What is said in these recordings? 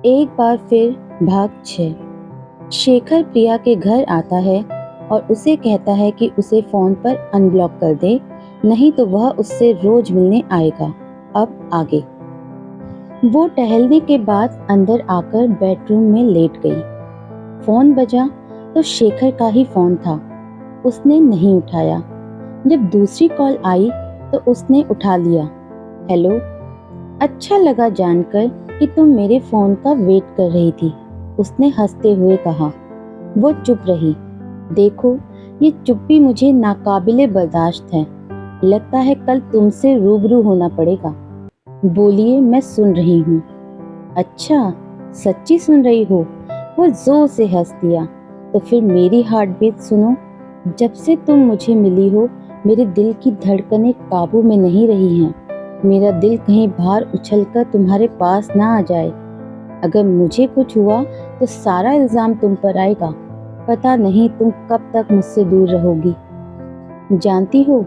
एक बार फिर भाग 6। शेखर प्रिया के घर आता है और उसे कहता है कि उसे फोन पर अनब्लॉक कर दे, नहीं तो वह उससे रोज मिलने आएगा। अब आगे। वो टहलने के बाद अंदर आकर बेडरूम में लेट गई। फोन बजा तो शेखर का ही फोन था। उसने नहीं उठाया। जब दूसरी कॉल आई तो उसने उठा लिया। हेलो, अच्छा लगा जानकर कि तुम मेरे फोन का वेट कर रही थी, उसने हंसते हुए कहा। वो चुप रही। देखो, ये चुप्पी मुझे नाकाबिले बर्दाश्त है। लगता है कल तुमसे रूबरू होना पड़ेगा। बोलिए, मैं सुन रही हूँ। अच्छा, सच्ची सुन रही हो? वो जोर से हंस दिया। तो फिर मेरी हार्ट बीट सुनो। जब से तुम मुझे मिली हो, मेरे दिल की धड़कनें काबू में नहीं रही हैं। मेरा दिल कहीं बाहर उछलकर तुम्हारे पास ना आ जाए। अगर मुझे कुछ हुआ तो सारा इल्जाम तुम पर आएगा। पता नहीं तुम कब तक मुझसे दूर रहोगी। जानती हो,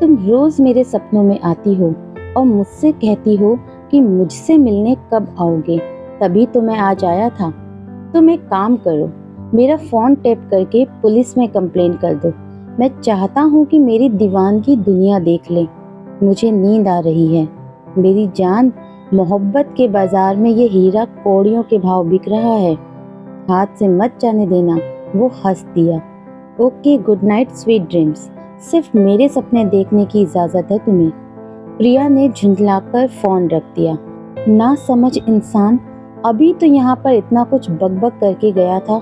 तुम रोज मेरे सपनों में आती हो और मुझसे कहती हो कि मुझसे मिलने कब आओगे। तभी तो मैं आज आया था। तुम एक काम करो, मेरा फोन टैप करके पुलिस में कंप्लेन कर दो। मैं चाहता हूँ कि मेरी दीवानगी दुनिया देख ले। मुझे नींद आ रही है। मेरी जान, मोहब्बत के बाजार में ये हीरा कौड़ियों के भाव बिक रहा है। हाथ से मत जाने देना। वो हंस दिया। Okay, good night, sweet dreams. सिर्फ मेरे सपने देखने की इजाजत है तुम्हें। प्रिया ने झुंझलाकर फोन रख दिया। ना समझ इंसान, अभी तो यहाँ पर इतना कुछ बकबक करके गया था,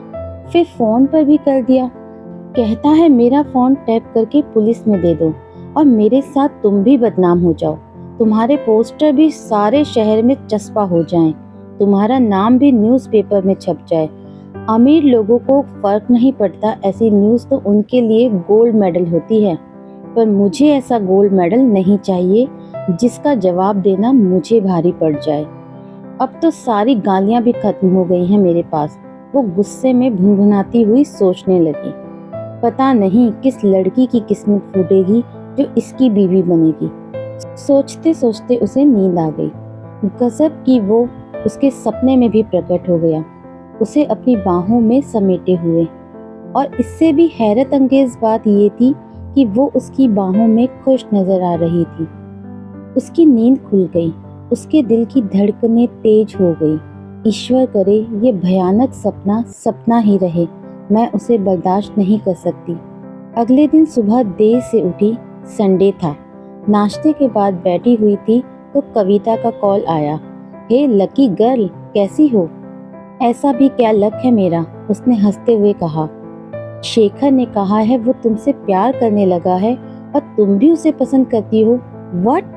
फिर फोन पर भी कर दिया। कहता है मेरा फोन टैप करके पुलिस में दे दो और मेरे साथ तुम भी बदनाम हो जाओ। तुम्हारे पोस्टर भी सारे शहर में चस्पा हो जाएं। तुम्हारा नाम भी न्यूज़पेपर में छप जाए। अमीर लोगों को फर्क नहीं पड़ता, ऐसी न्यूज़ तो उनके लिए गोल्ड मेडल होती है। पर मुझे ऐसा गोल्ड मेडल नहीं चाहिए जिसका जवाब देना मुझे भारी पड़ जाए। अब तो सारी गालियां भी खत्म हो गई हैं मेरे पास। वो गुस्से में भुनभुनाती हुई सोचने लगी। पता नहीं किस लड़की की किस्मत फूटेगी जो इसकी बीवी बनेगी। सोचते सोचते उसे नींद आ गई। गजब की वो उसके सपने में भी प्रकट हो गया, उसे अपनी बाहों में समेटे हुए। और इससे भी हैरत अंगेज बात ये थी कि वो उसकी बाहों में खुश नजर आ रही थी। उसकी नींद खुल गई। उसके दिल की धड़कनें तेज हो गई। ईश्वर करे ये भयानक सपना सपना ही रहे। मैं उसे बर्दाश्त नहीं कर सकती। अगले दिन सुबह देर से उठी। संडे था। नाश्ते के बाद बैठी हुई थी तो कविता का कॉल आया। हे लकी गर्ल, कैसी हो? ऐसा भी क्या लक है मेरा, उसने हंसते हुए कहा। शेखर ने कहा है वो तुमसे प्यार करने लगा है और तुम भी उसे पसंद करती हो। व्हाट?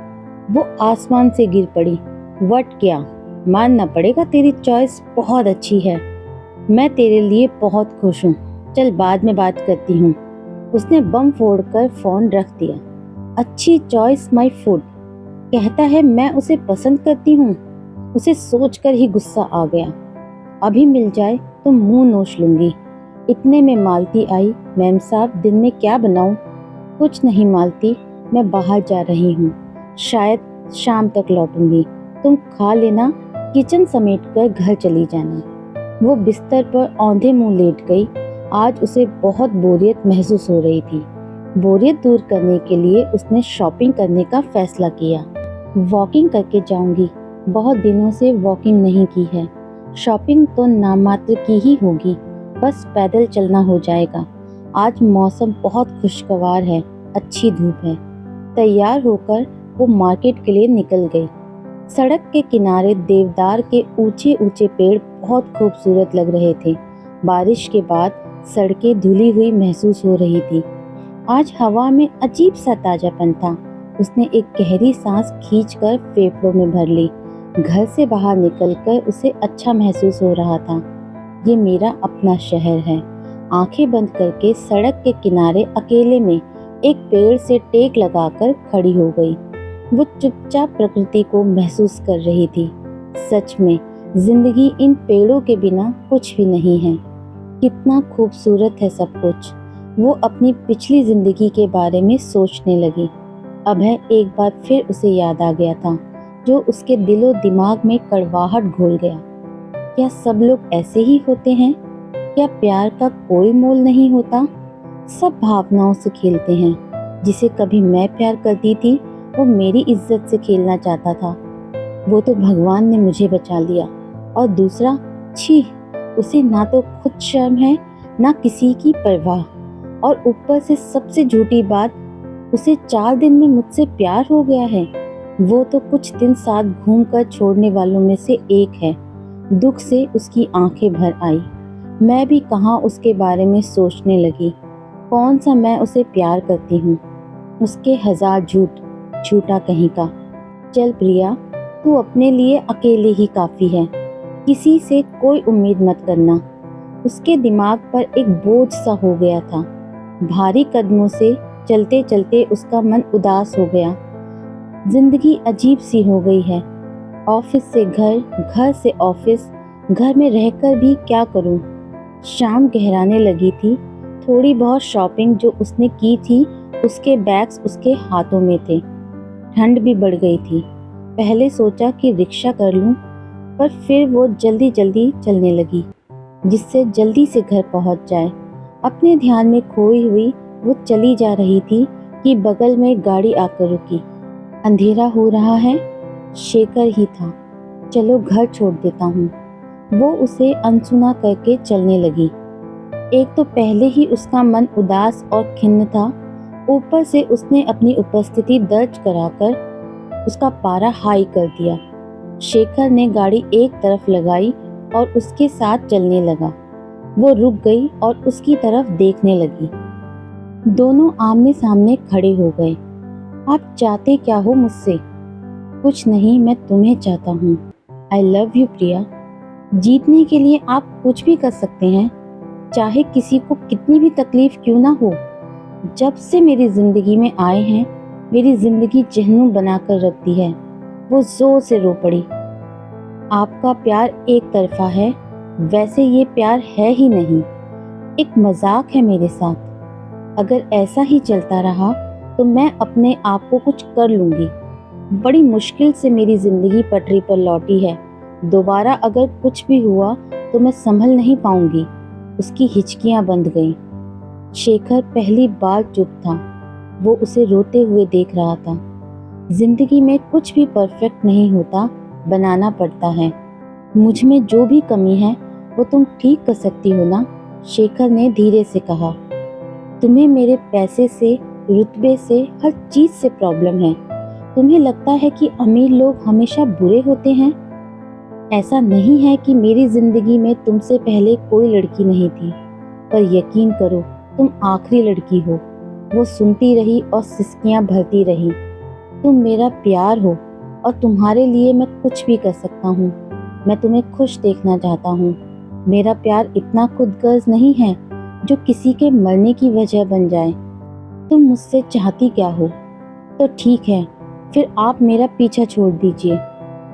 वो आसमान से गिर पड़ी। व्हाट क्या? मानना पड़ेगा, तेरी चॉइस बहुत अच्छी है। मैं तेरे लिए बहुत खुश हूँ। चल बाद में बात करती हूँ। उसने बम फोड़कर फोन रख दिया। अच्छी चॉइस माय फूड। कहता है मैं उसे पसंद करती हूँ। उसे सोचकर ही गुस्सा आ गया। अभी मिल जाए तो मुंह नोच लूंगी। इतने में मालती आई। मैम साहब, दिन में क्या बनाऊं? कुछ नहीं मालती, मैं बाहर जा रही हूँ, शायद शाम तक लौटूंगी। तुम खा लेना, किचन समेटकर घर चली जाना। वो बिस्तर पर औंधे मुंह लेट गई। आज उसे बहुत बोरियत महसूस हो रही थी। बोरियत दूर करने के लिए उसने शॉपिंग करने का फैसला किया। वॉकिंग करके जाऊंगी, बहुत दिनों से वॉकिंग नहीं की है। शॉपिंग तो नामात्र की ही होगी, बस पैदल चलना हो जाएगा। आज मौसम बहुत खुशगवार है, अच्छी धूप है। तैयार होकर वो मार्केट के लिए निकल गई। सड़क के किनारे देवदार के ऊंचे ऊंचे पेड़ बहुत खूबसूरत लग रहे थे। बारिश के बाद सड़कें धुली हुई महसूस हो रही थी। आज हवा में अजीब सा ताजापन था। उसने एक गहरी सांस खींचकर फेफड़ों में भर ली। घर से बाहर निकलकर उसे अच्छा महसूस हो रहा था। ये मेरा अपना शहर है। आंखें बंद करके सड़क के किनारे अकेले में एक पेड़ से टेक लगाकर खड़ी हो गई। वो चुपचाप प्रकृति को महसूस कर रही थी। सच में जिंदगी इन पेड़ों के बिना कुछ भी नहीं है। कितना खूबसूरत है सब कुछ। वो अपनी पिछली जिंदगी के बारे में सोचने लगी। अभय एक बार फिर उसे याद आ गया था, जो उसके दिलो दिमाग में कड़वाहट घोल गया। क्या सब लोग ऐसे ही होते हैं? क्या प्यार का कोई मोल नहीं होता? सब भावनाओं से खेलते हैं। जिसे कभी मैं प्यार करती थी, वो मेरी इज्जत से खेलना चाहता था। वो तो भगवान ने मुझे बचा लिया। और दूसरा, छी, उसे ना तो खुद शर्म है, ना किसी की परवाह। और ऊपर से सबसे झूठी बात, उसे 4 दिन में मुझसे प्यार हो गया है। वो तो कुछ दिन साथ घूमकर छोड़ने वालों में से एक है। दुख से उसकी आंखें भर आई। मैं भी कहाँ उसके बारे में सोचने लगी। कौन सा मैं उसे प्यार करती हूँ? उसके 1000 झूठ, झूठा कहीं का। चल प्रिया, तू अपने लिए अकेले ही काफी है। किसी से कोई उम्मीद मत करना। उसके दिमाग पर एक बोझ सा हो गया था। भारी कदमों से चलते चलते उसका मन उदास हो गया। जिंदगी अजीब सी हो गई है। ऑफिस से घर, घर से ऑफिस, घर में रहकर भी क्या करूं? शाम गहराने लगी थी। थोड़ी बहुत शॉपिंग जो उसने की थी, उसके बैग्स उसके हाथों में थे। ठंड भी बढ़ गई थी। पहले सोचा कि रिक्शा कर लूं, पर फिर वो जल्दी जल्दी चलने लगी, जिससे जल्दी से घर पहुंच जाए। अपने ध्यान में खोई हुई वो चली जा रही थी कि बगल में एक गाड़ी आकर रुकी। अंधेरा हो रहा है, शेखर ही था। चलो घर छोड़ देता हूँ। वो उसे अनसुना करके चलने लगी। एक तो पहले ही उसका मन उदास और खिन्न था, ऊपर से उसने अपनी उपस्थिति दर्ज कराकर उसका पारा हाई कर दिया। शेखर ने गाड़ी एक तरफ लगाई और उसके साथ चलने लगा। वो रुक गई और उसकी तरफ देखने लगी। दोनों आमने सामने खड़े हो गए। आप चाहते क्या हो मुझसे? कुछ नहीं, मैं तुम्हें चाहता हूँ। आई लव यू प्रिया। जीतने के लिए आप कुछ भी कर सकते हैं, चाहे किसी को कितनी भी तकलीफ क्यों ना हो। जब से मेरी जिंदगी में आए हैं, मेरी जिंदगी जहन्नुम बनाकर रख दी है। वो जोर से रो पड़ी। आपका प्यार एक तरफा है, वैसे ये प्यार है ही नहीं, एक मजाक है मेरे साथ। अगर ऐसा ही चलता रहा तो मैं अपने आप को कुछ कर लूंगी। बड़ी मुश्किल से मेरी जिंदगी पटरी पर लौटी है। दोबारा अगर कुछ भी हुआ तो मैं संभल नहीं पाऊंगी। उसकी हिचकियां बंध गईं। शेखर पहली बार चुप था। वो उसे रोते हुए देख रहा था। जिंदगी में कुछ भी परफेक्ट नहीं होता, बनाना पड़ता है। मुझ में जो भी कमी है वो तुम ठीक कर सकती हो ना? शेखर ने धीरे से कहा। तुम्हें मेरे पैसे से, रुतबे से, हर चीज से प्रॉब्लम है। तुम्हें लगता है कि अमीर लोग हमेशा बुरे होते हैं। ऐसा नहीं है कि मेरी जिंदगी में तुमसे पहले कोई लड़की नहीं थी, पर यकीन करो, तुम आखिरी लड़की हो। वो सुनती रही और सिसकियां भरती रही। तुम मेरा प्यार हो और तुम्हारे लिए मैं कुछ भी कर सकता हूँ। मैं तुम्हें खुश देखना चाहता हूँ। मेरा प्यार इतना खुदगर्ज नहीं है जो किसी के मरने की वजह बन जाए। तुम मुझसे चाहती क्या हो? तो ठीक है, फिर आप मेरा पीछा छोड़ दीजिए।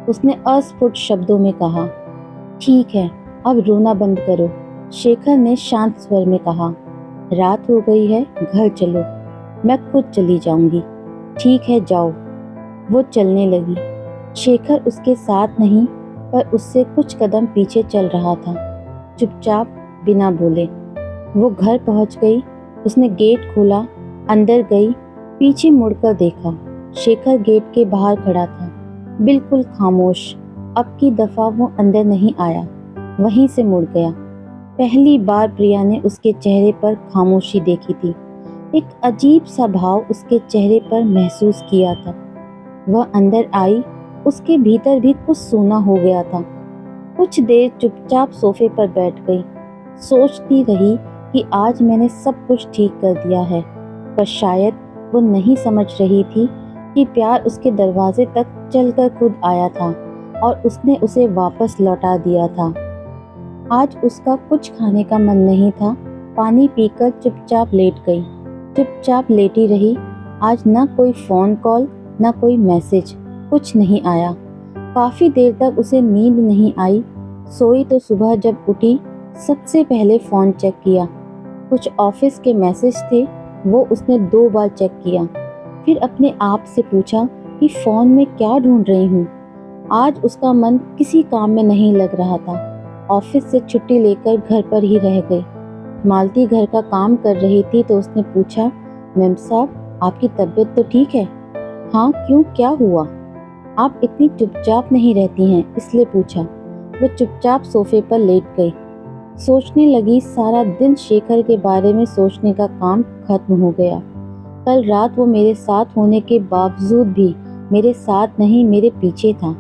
उसने अस्फुट शब्दों में कहा। ठीक है, अब रोना बंद करो, शेखर ने शांत स्वर में कहा। रात हो गई है, घर चलो। मैं खुद चली जाऊंगी। ठीक है, जाओ। वो चलने लगी। शेखर उसके साथ नहीं, पर उससे कुछ कदम पीछे चल रहा था, चुपचाप, बिना बोले। वो घर पहुंच गई। उसने गेट खोला, अंदर गई, पीछे मुड़कर देखा। शेखर गेट के बाहर खड़ा था, बिल्कुल खामोश। अब की दफा वो अंदर नहीं आया, वहीं से मुड़ गया। पहली बार प्रिया ने उसके चेहरे पर खामोशी देखी थी। एक अजीब सा भाव उसके चेहरे पर महसूस किया था। वह अंदर आई। उसके भीतर भी कुछ सूना हो गया था। कुछ देर चुपचाप सोफे पर बैठ गई। सोचती रही कि आज मैंने सब कुछ ठीक कर दिया है, पर शायद वो नहीं समझ रही थी कि प्यार उसके दरवाजे तक चलकर खुद आया था और उसने उसे वापस लौटा दिया था। आज उसका कुछ खाने का मन नहीं था। पानी पीकर चुपचाप लेट गई। चुपचाप लेटी रही। आज ना कोई फोन कॉल, ना कोई मैसेज, कुछ नहीं आया। काफी देर तक उसे नींद नहीं आई। सोई तो सुबह जब उठी, सबसे पहले फोन चेक किया। कुछ ऑफिस के मैसेज थे, वो उसने 2 बार चेक किया। फिर अपने आप से पूछा कि फोन में क्या ढूंढ रही हूँ। आज उसका मन किसी काम में नहीं लग रहा था। ऑफिस से छुट्टी लेकर घर पर ही रह गई। मालती घर का काम कर रही थी तो उसने पूछा, मैम साहब आपकी तबीयत तो ठीक है? हाँ क्यों, क्या हुआ? आप इतनी चुपचाप नहीं रहती हैं, इसलिए पूछा। वो चुपचाप सोफे पर लेट गई। सोचने लगी, सारा दिन शेखर के बारे में सोचने का काम खत्म हो गया। कल रात वो मेरे साथ होने के बावजूद भी मेरे साथ नहीं, मेरे पीछे था।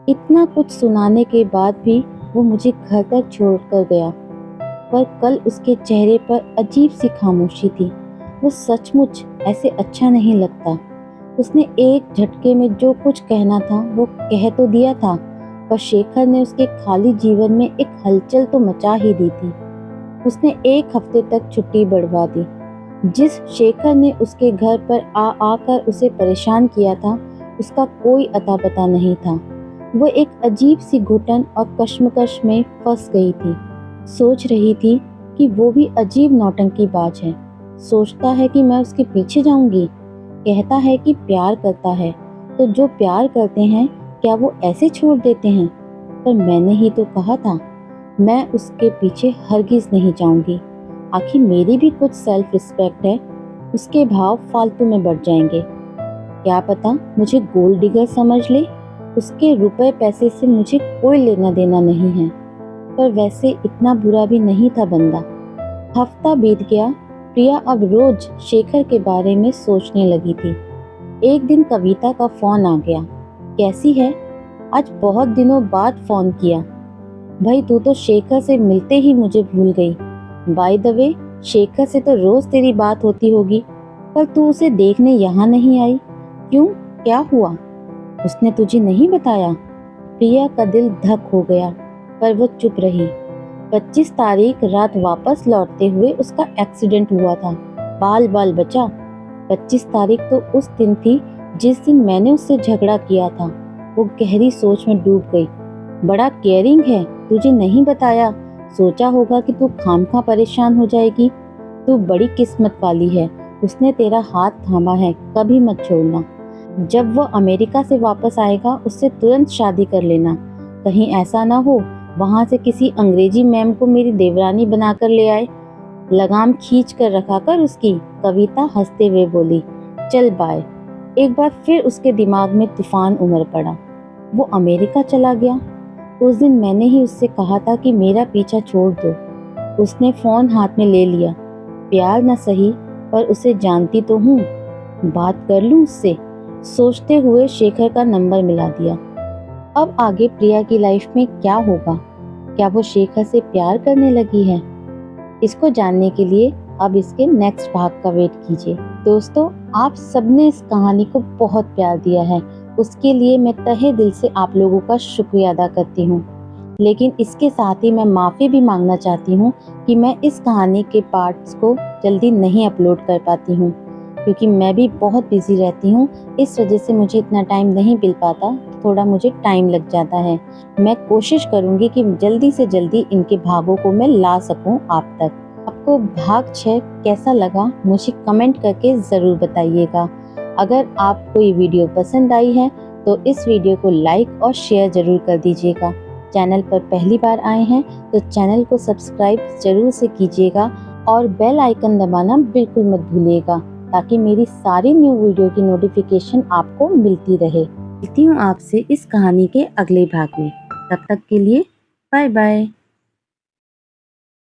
इतना कुछ सुनाने के बाद भी वो मुझे घर तक छोड़कर गया, पर कल उसके चेहरे पर अजीब सी खामोशी थी। वो सचमुच ऐसे अच्छा नहीं लगता। उसने एक झटके में जो कुछ कहना था वो कह तो दिया था, पर शेखर ने उसके खाली जीवन में एक हलचल तो मचा ही दी थी। उसने एक हफ्ते तक छुट्टी बढ़वा दी। जिस शेखर ने उसके घर पर आ आकर उसे परेशान किया था, उसका कोई अता पता नहीं था। वो एक अजीब सी घुटन और कश्मकश में फंस गई थी। सोच रही थी कि वो भी अजीब नौटंकीबाज है। सोचता है कि मैं उसके पीछे जाऊंगी। कहता है कि प्यार करता है, तो जो प्यार करते हैं क्या वो ऐसे छोड़ देते हैं? पर मैंने ही तो कहा था, मैं उसके पीछे हरगिज नहीं जाऊंगी। आखिर मेरी भी कुछ सेल्फ रिस्पेक्ट है। उसके भाव फालतू में बढ़ जाएंगे। क्या पता मुझे गोल्ड डिगर समझ ले। उसके रुपए पैसे से मुझे कोई लेना देना नहीं है, पर वैसे इतना बुरा भी नहीं था बंदा। हफ्ता बीत गया। प्रिया अब रोज शेखर के बारे में सोचने लगी थी। एक दिन कविता का फोन आ गया। कैसी है? आज बहुत दिनों बाद फोन किया। भाई तू तो शेखर से मिलते ही मुझे भूल गई। बाय द वे, शेखर से तो रोज तेरी बात होती होगी, पर तू उसे देखने यहाँ नहीं आई। क्यों, क्या हुआ? उसने तुझे नहीं बताया? प्रिया का दिल धक हो गया, पर वो चुप रही। 25 तारीख रात वापस लौटते हुए उसका एक्सीडेंट हुआ था। बाल बाल बचा। 25 तारीख तो उस दिन थी जिस दिन मैंने उससे झगड़ा किया था। वो गहरी सोच में डूब गई। बड़ा केयरिंग है, तुझे नहीं बताया। सोचा होगा कि तू खामखा परेशान हो जाएगी। तू बड़ी किस्मत वाली है, उसने तेरा हाथ थामा है, कभी मत छोड़ना। जब वो अमेरिका से वापस आएगा उससे तुरंत शादी कर लेना। कहीं ऐसा ना हो वहां से किसी अंग्रेजी मैम को मेरी देवरानी बनाकर ले आए। लगाम खींच कर रखा कर उसकी। कविता हंसते हुए बोली, चल बाय। एक बार फिर उसके दिमाग में तूफान उमड़ पड़ा। वो अमेरिका चला गया। उस दिन मैंने ही उससे कहा था कि मेरा पीछा छोड़ दो। उसने फोन हाथ में ले लिया। प्यार न सही, पर उसे जानती तो हूँ, बात कर लूं उससे। सोचते हुए शेखर का नंबर मिला दिया। अब आगे प्रिया की लाइफ में क्या होगा? क्या वो शेखर से प्यार करने लगी है? इसको जानने के लिए अब इसके नेक्स्ट भाग का वेट कीजिए। दोस्तों, आप सबने इस कहानी को बहुत प्यार दिया है, उसके लिए मैं तहे दिल से आप लोगों का शुक्रिया अदा करती हूँ। लेकिन इसके साथ ही मैं माफ़ी भी मांगना चाहती हूँ कि मैं इस कहानी के पार्ट्स को जल्दी नहीं अपलोड कर पाती हूँ, क्योंकि मैं भी बहुत बिजी रहती हूँ। इस वजह से मुझे इतना टाइम नहीं मिल पाता, थोड़ा मुझे टाइम लग जाता है। मैं कोशिश करूँगी कि जल्दी से जल्दी इनके भागों को मैं ला सकूँ आप तक। आपको भाग 6 कैसा लगा मुझे कमेंट करके ज़रूर बताइएगा। अगर आपको ये वीडियो पसंद आई है तो इस वीडियो को लाइक और शेयर ज़रूर कर दीजिएगा। चैनल पर पहली बार आए हैं तो चैनल को सब्सक्राइब ज़रूर से कीजिएगा और बेल आइकन दबाना बिल्कुल मत भूलिएगा, ताकि मेरी सारी न्यू वीडियो की नोटिफिकेशन आपको मिलती रहे। मिलती हूँ आपसे इस कहानी के अगले भाग में। तब तक के लिए बाय बाय।